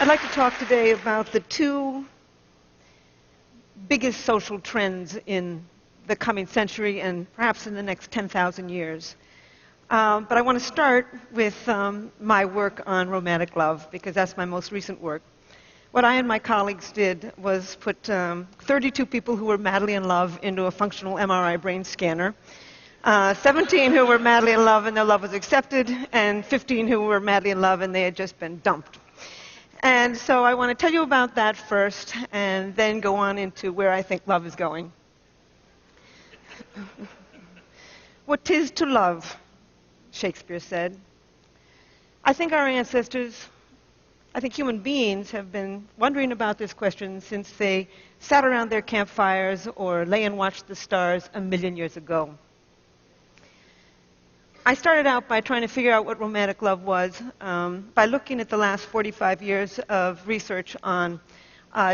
I'd like to talk today about the two biggest social trends in the coming century and perhaps in the next 10,000 years. But I want to start with my work on romantic love, because that's my most recent work. What I and my colleagues did was put 32 people who were madly in love into a functional MRI brain scanner, 17 who were madly in love and their love was accepted, and 15 who were madly in love and they had just been dumped. And so I want to tell you about that first, and then go on into where I think love is going. What 'tis to love, Shakespeare said. I think our ancestors, I think human beings, have been wondering about this question since they sat around their campfires or lay and watched the stars 1,000,000 years ago. I started out by trying to figure out what romantic love was by looking at the last 45 years of research on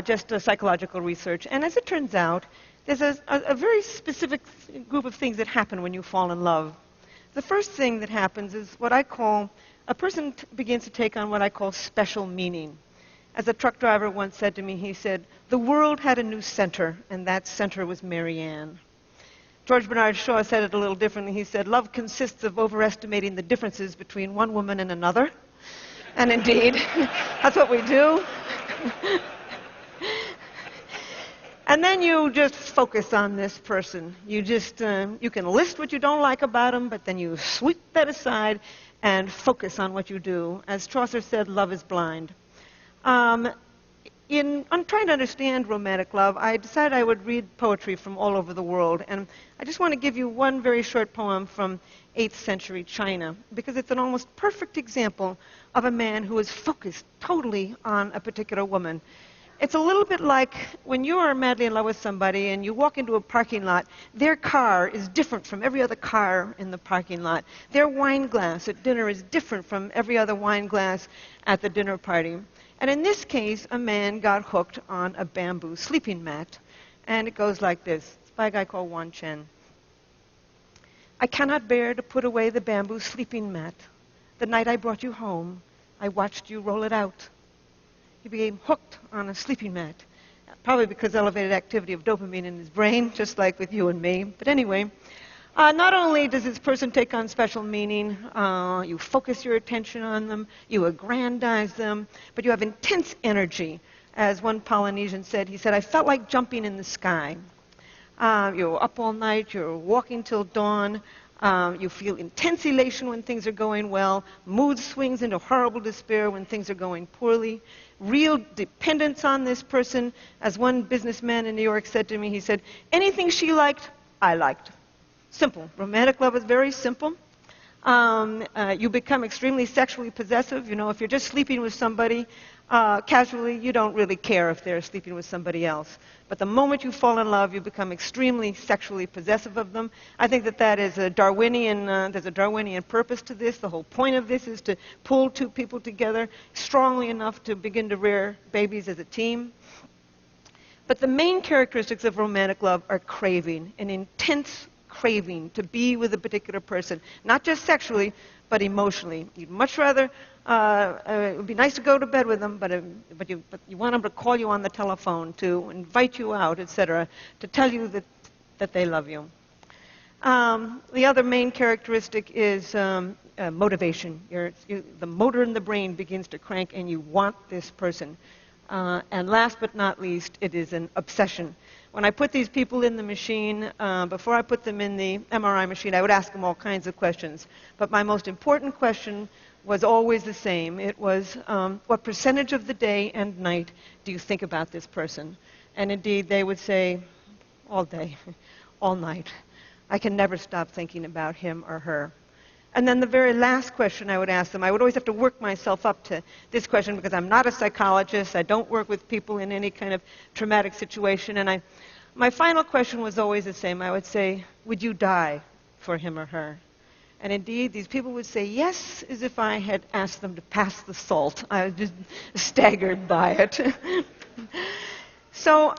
just psychological research. And as it turns out, there's a very specific group of things that happen when you fall in love. The first thing that happens is what I call, a person begins to take on what I call special meaning. As a truck driver once said to me, he said, "The world had a new center, and that center was Mary Ann." George Bernard Shaw said it a little differently. He said, "Love consists of overestimating the differences between one woman and another." And indeed, that's what we do. And then you just focus on this person. You can list what you don't like about him, but then you sweep that aside and focus on what you do. As Chaucer said, love is blind. On trying to understand romantic love, I decided I would read poetry from all over the world. And I just want to give you one very short poem from 8th century China, because it's an almost perfect example of a man who is focused totally on a particular woman. It's a little bit like when you are madly in love with somebody and you walk into a parking lot, their car is different from every other car in the parking lot. Their wine glass at dinner is different from every other wine glass at the dinner party. And in this case, a man got hooked on a bamboo sleeping mat. And it goes like this. It's by a guy called Wan Chen. "I cannot bear to put away the bamboo sleeping mat. The night I brought you home, I watched you roll it out." He became hooked on a sleeping mat, probably because of elevated activity of dopamine in his brain, just like with you and me. But anyway, not only does this person take on special meaning, you focus your attention on them, you aggrandize them, but you have intense energy. As one Polynesian said, he said, "I felt like jumping in the sky." You're up all night, you're walking till dawn, you feel intense elation when things are going well, mood swings into horrible despair when things are going poorly, real dependence on this person. As one businessman in New York said to me, he said, "Anything she liked, I liked." Simple. Romantic love is very simple. You become extremely sexually possessive. You know, if you're just sleeping with somebody casually, you don't really care if they're sleeping with somebody else. But the moment you fall in love, you become extremely sexually possessive of them. I think that is a Darwinian, there's a Darwinian purpose to this. The whole point of this is to pull two people together strongly enough to begin to rear babies as a team. But the main characteristics of romantic love are craving, an intense craving to be with a particular person, not just sexually, but emotionally. You'd much rather, it would be nice to go to bed with them, but you want them to call you on the telephone, to invite you out, etc., to tell you that they love you. The other main characteristic is motivation. The motor in the brain begins to crank, and you want this person. And last but not least, it is an obsession. When I put these people in the machine, before I put them in the MRI machine, I would ask them all kinds of questions. But my most important question was always the same. It was, what percentage of the day and night do you think about this person? And indeed, they would say, all day, all night. I can never stop thinking about him or her. And then the very last question I would ask them, I would always have to work myself up to this question because I'm not a psychologist. I don't work with people in any kind of traumatic situation. And my final question was always the same. I would say, would you die for him or her? And indeed, these people would say yes, as if I had asked them to pass the salt. I was just staggered by it. So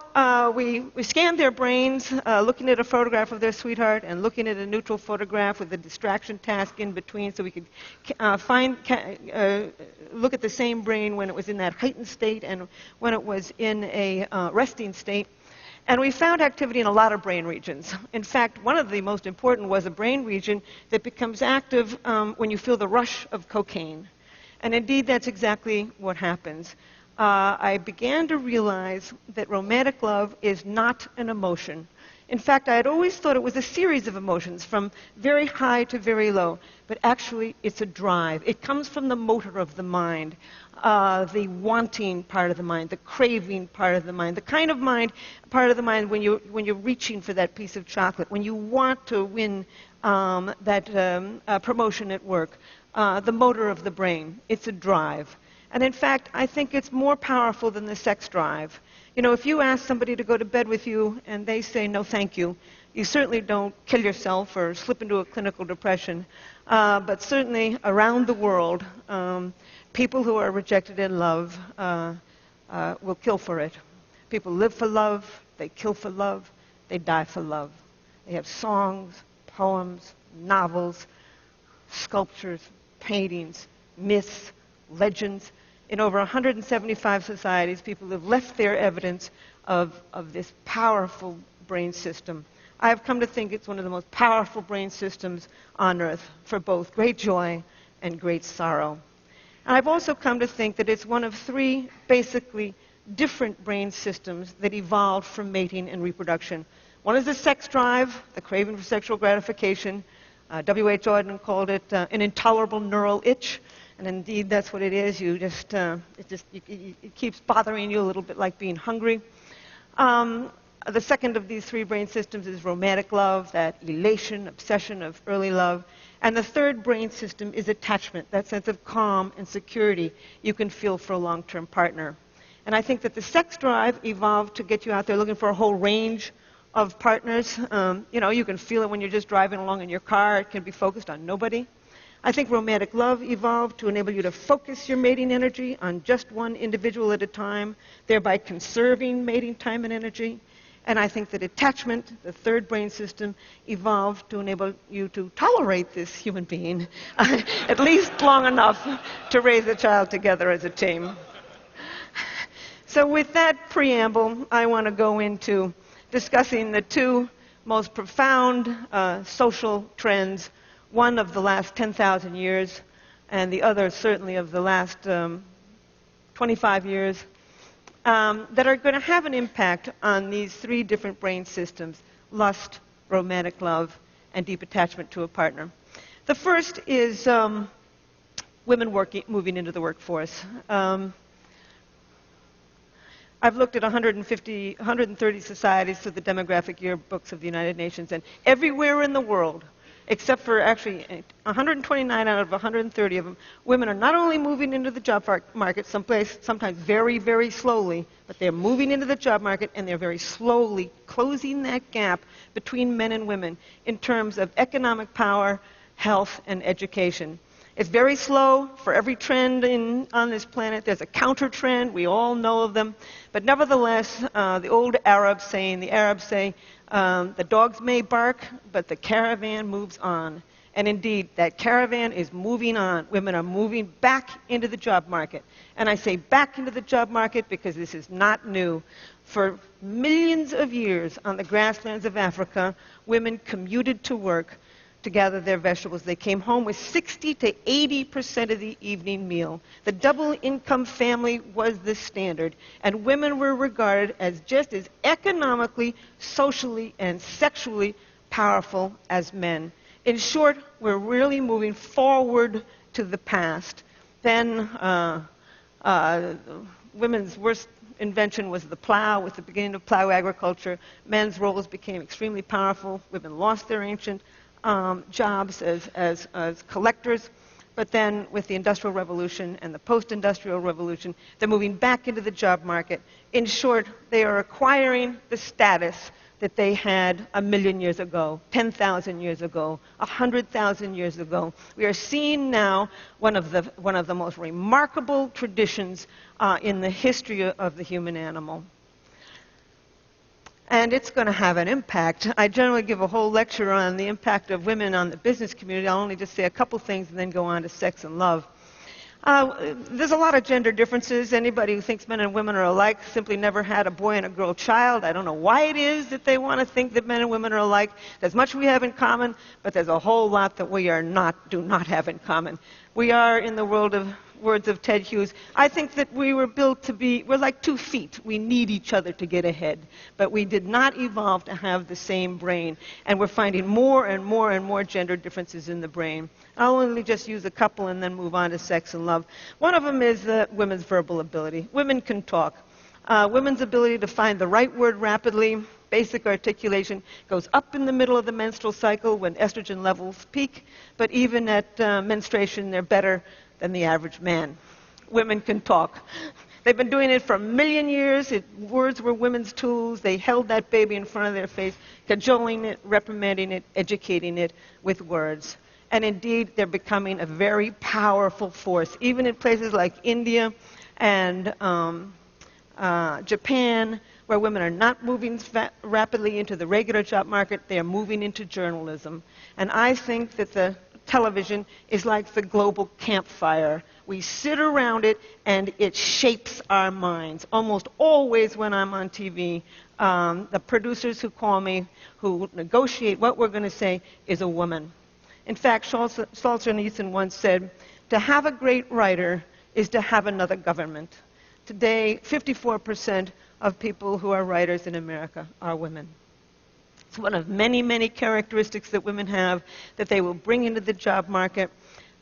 we scanned their brains, looking at a photograph of their sweetheart and looking at a neutral photograph with a distraction task in between, so we could look at the same brain when it was in that heightened state and when it was in a resting state. And we found activity in a lot of brain regions. In fact, one of the most important was a brain region that becomes active when you feel the rush of cocaine. And indeed, that's exactly what happens. I began to realize that romantic love is not an emotion. In fact, I had always thought it was a series of emotions from very high to very low. But actually, it's a drive. It comes from the motor of the mind, the wanting part of the mind, the craving part of the mind, the kind of part of the mind when you're reaching for that piece of chocolate, when you want to win that promotion at work, the motor of the brain. It's a drive. And in fact, I think it's more powerful than the sex drive. You know, if you ask somebody to go to bed with you and they say no thank you, you certainly don't kill yourself or slip into a clinical depression. But certainly around the world, people who are rejected in love will kill for it. People live for love, they kill for love, they die for love. They have songs, poems, novels, sculptures, paintings, myths, legends. In over 175 societies, people have left their evidence of this powerful brain system. I have come to think it's one of the most powerful brain systems on Earth for both great joy and great sorrow. And I've also come to think that it's one of three basically different brain systems that evolved from mating and reproduction. One is the sex drive, the craving for sexual gratification. W.H. Auden called it an intolerable neural itch. And indeed, that's what it is. It keeps bothering you a little bit like being hungry. The second of these three brain systems is romantic love, that elation, obsession of early love. And the third brain system is attachment, that sense of calm and security you can feel for a long-term partner. And I think that the sex drive evolved to get you out there looking for a whole range of partners. You can feel it when you're just driving along in your car. It can be focused on nobody. I think romantic love evolved to enable you to focus your mating energy on just one individual at a time, thereby conserving mating time and energy. And I think that attachment, the third brain system, evolved to enable you to tolerate this human being at least long enough to raise a child together as a team. So with that preamble, I want to go into discussing the two most profound social trends, one of the last 10,000 years, and the other certainly of the last 25 years, that are going to have an impact on these three different brain systems: lust, romantic love, and deep attachment to a partner. The first is women moving into the workforce. I've looked at 130 societies through the demographic yearbooks of the United Nations, and everywhere in the world, except for actually 129 out of 130 of them, women are not only moving into the job market sometimes very, very slowly, but they're moving into the job market and they're very slowly closing that gap between men and women in terms of economic power, health, and education. It's very slow. For every trend on this planet, there's a counter trend. We all know of them. But nevertheless, the old Arabs say, the dogs may bark, but the caravan moves on. And indeed, that caravan is moving on. Women are moving back into the job market. And I say back into the job market because this is not new. For millions of years on the grasslands of Africa, women commuted to work to gather their vegetables. They came home with 60 to 80% of the evening meal. The double-income family was the standard, and women were regarded as just as economically, socially, and sexually powerful as men. In short, we're really moving forward to the past. Then women's worst invention was the plow. With the beginning of plow agriculture, men's roles became extremely powerful. Women lost their ancient jobs as collectors, but then with the Industrial Revolution and the post-industrial revolution, they're moving back into the job market. In short, they are acquiring the status that they had 1,000,000 years ago, 10,000 years ago, 100,000 years ago. We are seeing now one of the most remarkable traditions in the history of the human animal. And it's going to have an impact. I generally give a whole lecture on the impact of women on the business community. I'll only just say a couple things and then go on to sex and love. There's a lot of gender differences. Anybody who thinks men and women are alike simply never had a boy and a girl child. I don't know why it is that they want to think that men and women are alike. There's much we have in common, but there's a whole lot that we do not have in common. We are, in the words of Ted Hughes, I think that we were built to be, we're like 2 feet. We need each other to get ahead. But we did not evolve to have the same brain. And we're finding more and more and more gender differences in the brain. I'll only just use a couple and then move on to sex and love. One of them is women's verbal ability. Women can talk. Women's ability to find the right word rapidly, basic articulation, goes up in the middle of the menstrual cycle when estrogen levels peak, but even at menstruation, they're better than the average man. Women can talk. They've been doing it for a million years. Words were women's tools. They held that baby in front of their face, cajoling it, reprimanding it, educating it with words. And indeed, they're becoming a very powerful force, even in places like India and Japan, where women are not moving rapidly into the regular job market. They are moving into journalism. And I think that the television is like the global campfire. We sit around it, and it shapes our minds. Almost always when I'm on TV, the producers who call me, who negotiate what we're going to say, is a woman. In fact, Solzhenitsyn once said, to have a great writer is to have another government. Today, 54% of people who are writers in America are women. It's one of many, many characteristics that women have that they will bring into the job market.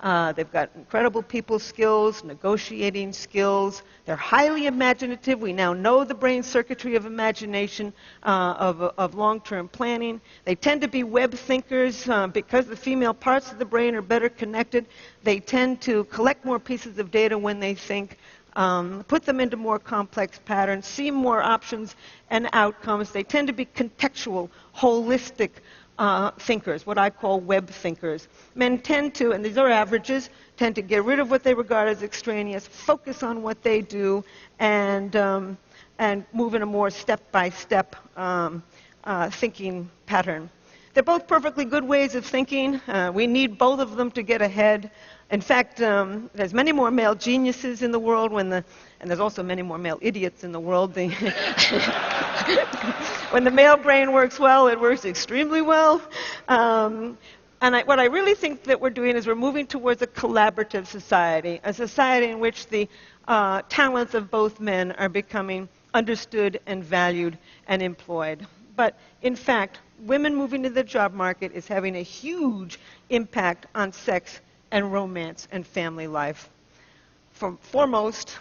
They've got incredible people skills, negotiating skills. They're highly imaginative. We now know the brain circuitry of imagination, of long-term planning. They tend to be web thinkers because the female parts of the brain are better connected. They tend to collect more pieces of data when they think, put them into more complex patterns, see more options and outcomes. They tend to be contextual, holistic thinkers, what I call web thinkers. Men tend to, and these are averages, tend to get rid of what they regard as extraneous, focus on what they do, and move in a more step-by-step thinking pattern. They're both perfectly good ways of thinking. We need both of them to get ahead. In fact, there's many more male geniuses in the world, and there's also many more male idiots in the world. When the male brain works well, it works extremely well. What I really think that we're doing is we're moving towards a collaborative society, a society in which the talents of both men are becoming understood and valued and employed. But in fact, women moving to the job market is having a huge impact on sex and romance and family life. Foremost,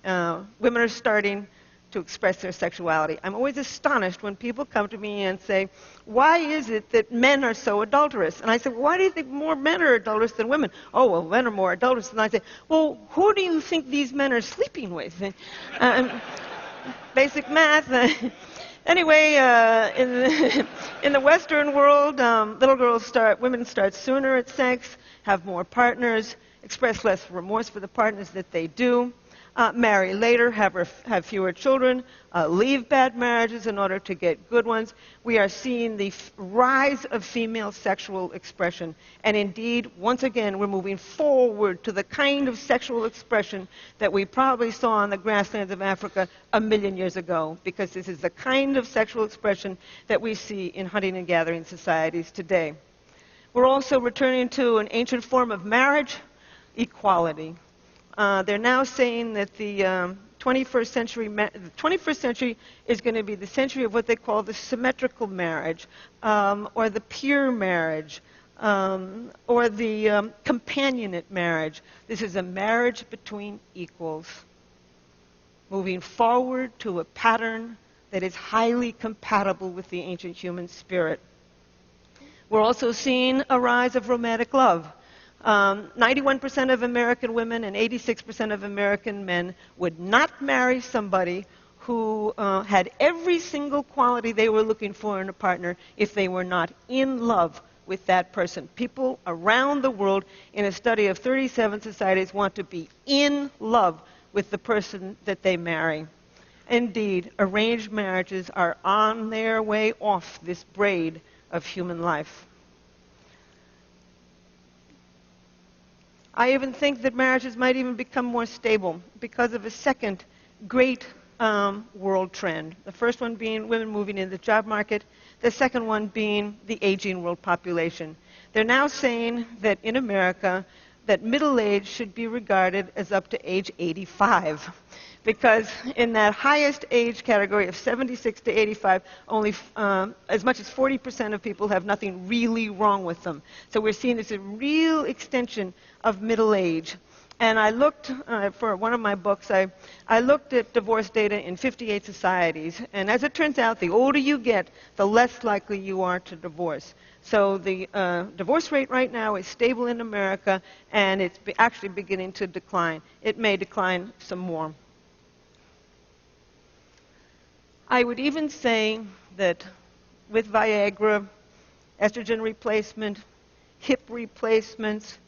women are starting to express their sexuality. I'm always astonished when people come to me and say, why is it that men are so adulterous? And I say, well, why do you think more men are adulterous than women? Oh, well, men are more adulterous. And I say, well, who do you think these men are sleeping with? Basic math. Anyway, in the Western world, women start sooner at sex, have more partners, express less remorse for the partners that they do, marry later, have fewer children, leave bad marriages in order to get good ones. We are seeing the rise of female sexual expression. And indeed, once again, we're moving forward to the kind of sexual expression that we probably saw on the grasslands of Africa 1 million years ago, because this is the kind of sexual expression that we see in hunting and gathering societies today. We're also returning to an ancient form of marriage, equality. They're now saying that the 21st century is going to be the century of what they call the symmetrical marriage, or the peer marriage, or the companionate marriage. This is a marriage between equals, moving forward to a pattern that is highly compatible with the ancient human spirit. We're also seeing a rise of romantic love. 91% of American women and 86% of American men would not marry somebody who had every single quality they were looking for in a partner if they were not in love with that person. People around the world, in a study of 37 societies, want to be in love with the person that they marry. Indeed, arranged marriages are on their way off this braid of human life. I even think that marriages might even become more stable because of a second great world trend. The first one being women moving into the job market. The second one being the aging world population. They're now saying that in America, that middle age should be regarded as up to age 85. Because in that highest age category of 76 to 85, only as much as 40% of people have nothing really wrong with them. So we're seeing this a real extension of middle age. And I looked, for one of my books, I looked at divorce data in 58 societies. And as it turns out, the older you get, the less likely you are to divorce. So the divorce rate right now is stable in America, and it's actually beginning to decline. It may decline some more. I would even say that with Viagra, estrogen replacement, hip replacements,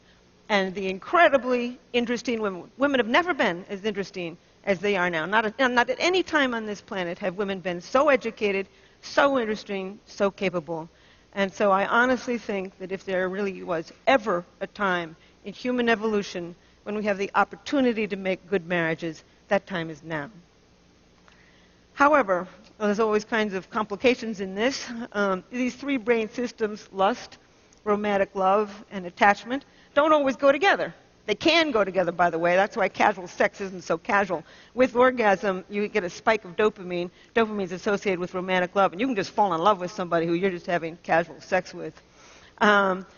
and the incredibly interesting women. Women have never been as interesting as they are now. Not at any time on this planet have women been so educated, so interesting, so capable. And so I honestly think that if there really was ever a time in human evolution when we have the opportunity to make good marriages, that time is now. However, there's always kinds of complications in this. These three brain systems, lust, romantic love, and attachment, don't always go together. They can go together, by the way. That's why casual sex isn't so casual. With orgasm, you get a spike of dopamine. Dopamine is associated with romantic love, and you can just fall in love with somebody who you're just having casual sex with.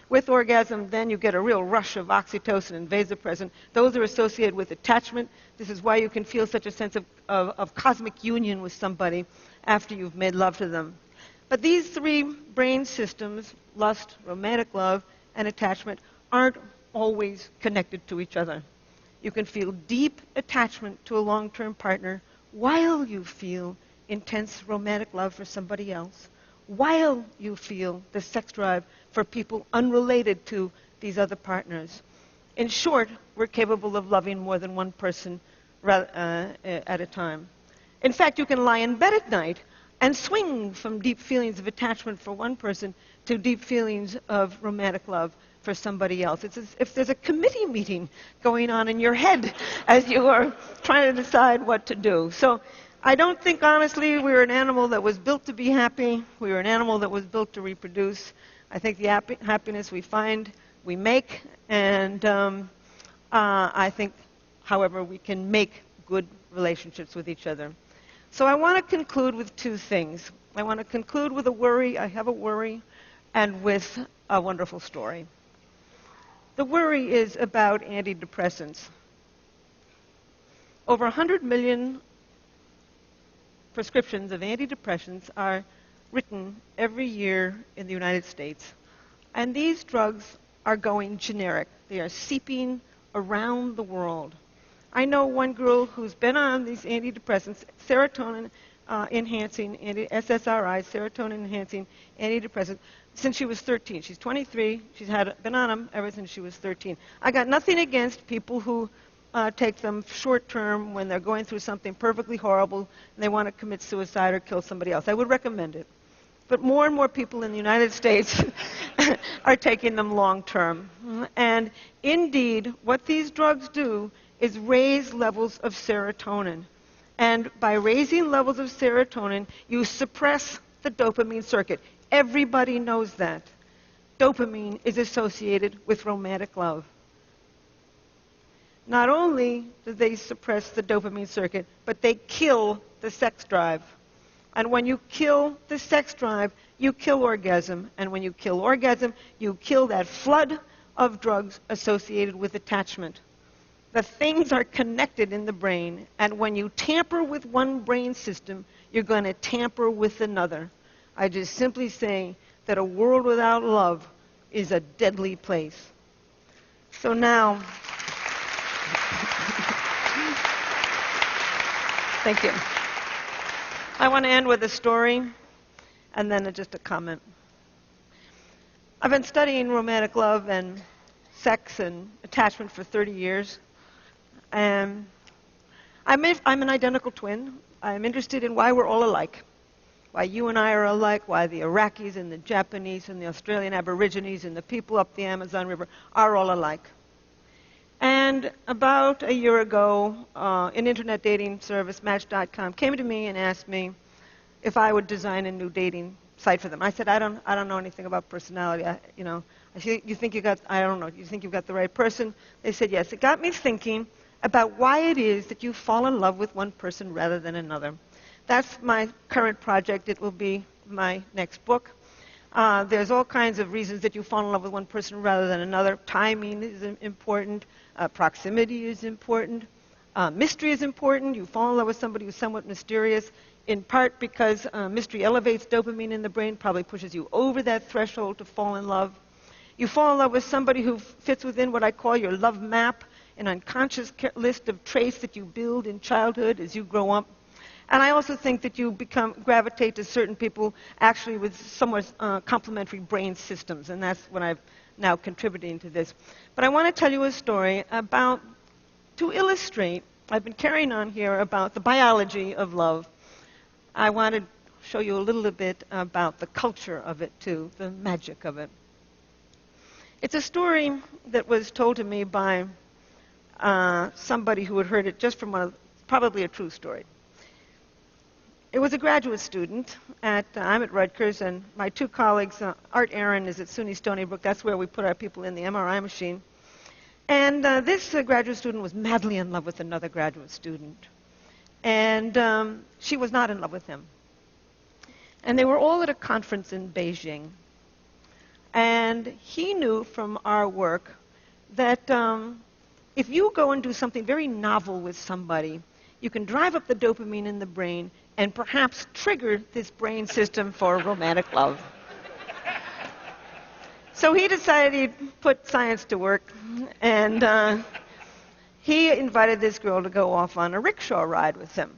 With orgasm, then you get a real rush of oxytocin and vasopressin. Those are associated with attachment. This is why you can feel such a sense of cosmic union with somebody after you've made love to them. But these three brain systems, lust, romantic love, and attachment, aren't always connected to each other. You can feel deep attachment to a long-term partner while you feel intense romantic love for somebody else, while you feel the sex drive for people unrelated to these other partners. In short, we're capable of loving more than one person at a time. In fact, you can lie in bed at night and swing from deep feelings of attachment for one person to deep feelings of romantic love for somebody else. It's as if there's a committee meeting going on in your head as you are trying to decide what to do. So I don't think, honestly, we were an animal that was built to be happy. We were an animal that was built to reproduce. I think the happiness we find, we make. And I think, however, we can make good relationships with each other. So I want to conclude with two things. I want to conclude with a worry. I have a worry, and with a wonderful story. The worry is about antidepressants. Over 100 million prescriptions of antidepressants are written every year in the United States. And these drugs are going generic. They are seeping around the world. I know one girl who's been on these antidepressants, serotonin-enhancing, SSRIs, serotonin-enhancing antidepressants, since she was 13. She's 23. She's been on them ever since she was 13. I got nothing against people who take them short-term when they're going through something perfectly horrible and they want to commit suicide or kill somebody else. I would recommend it. But more and more people in the United States are taking them long-term. And indeed, what these drugs do is raise levels of serotonin. And by raising levels of serotonin, you suppress the dopamine circuit. Everybody knows that. Dopamine is associated with romantic love. Not only do they suppress the dopamine circuit, but they kill the sex drive. And when you kill the sex drive, you kill orgasm. And when you kill orgasm, you kill that flood of drugs associated with attachment. The things are connected in the brain, and when you tamper with one brain system, you're going to tamper with another. I just simply say that a world without love is a deadly place. So now, thank you. I want to end with a story and then just a comment. I've been studying romantic love and sex and attachment for 30 years. And I'm an identical twin. I'm interested in why we're all alike. Why you and I are alike, why the Iraqis and the Japanese and the Australian Aborigines and the people up the Amazon River are all alike. And about a year ago, an internet dating service, Match.com, came to me and asked me if I would design a new dating site for them. I said, I don't know anything about personality. I said, you think you got the right person? They said, yes. It got me thinking about why it is that you fall in love with one person rather than another. That's my current project. It will be my next book. There's all kinds of reasons that you fall in love with one person rather than another. Timing is important. Proximity is important. Mystery is important. You fall in love with somebody who's somewhat mysterious, in part because mystery elevates dopamine in the brain, probably pushes you over that threshold to fall in love. You fall in love with somebody who fits within what I call your love map, an unconscious list of traits that you build in childhood as you grow up. And I also think that you gravitate to certain people actually with somewhat complementary brain systems, and that's what I'm now contributing to this. But I want to tell you a story to illustrate, I've been carrying on here about the biology of love. I want to show you a little bit about the culture of it, too, the magic of it. It's a story that was told to me by somebody who had heard it just from probably a true story. It was a graduate student. I'm at Rutgers, and my two colleagues, Art Aaron is at SUNY Stony Brook. That's where we put our people in the MRI machine. And this graduate student was madly in love with another graduate student. And she was not in love with him. And they were all at a conference in Beijing. And he knew from our work that if you go and do something very novel with somebody, you can drive up the dopamine in the brain and perhaps trigger this brain system for romantic love. So he decided he'd put science to work, and he invited this girl to go off on a rickshaw ride with him.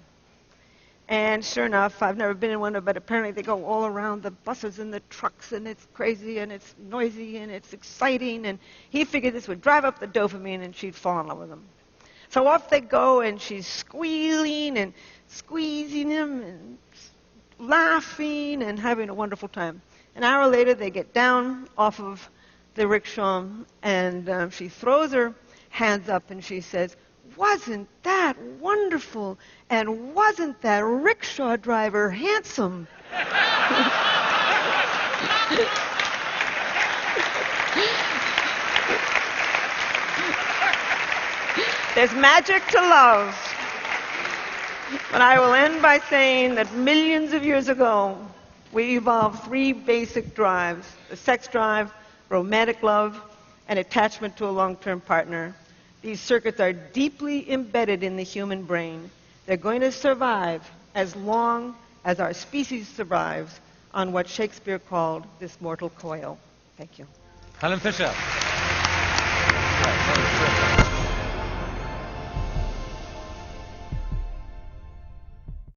And sure enough, I've never been in one, but apparently they go all around the buses and the trucks, and it's crazy, and it's noisy, and it's exciting, and he figured this would drive up the dopamine, and she'd fall in love with him. So off they go, and she's squealing and squeezing him and laughing and having a wonderful time. An hour later, they get down off of the rickshaw, and she throws her hands up, and she says, "Wasn't that wonderful? And wasn't that rickshaw driver handsome?" There's magic to love. But I will end by saying that millions of years ago, we evolved three basic drives: the sex drive, romantic love, and attachment to a long-term partner. These circuits are deeply embedded in the human brain. They're going to survive as long as our species survives on what Shakespeare called this mortal coil. Thank you. Helen Fisher.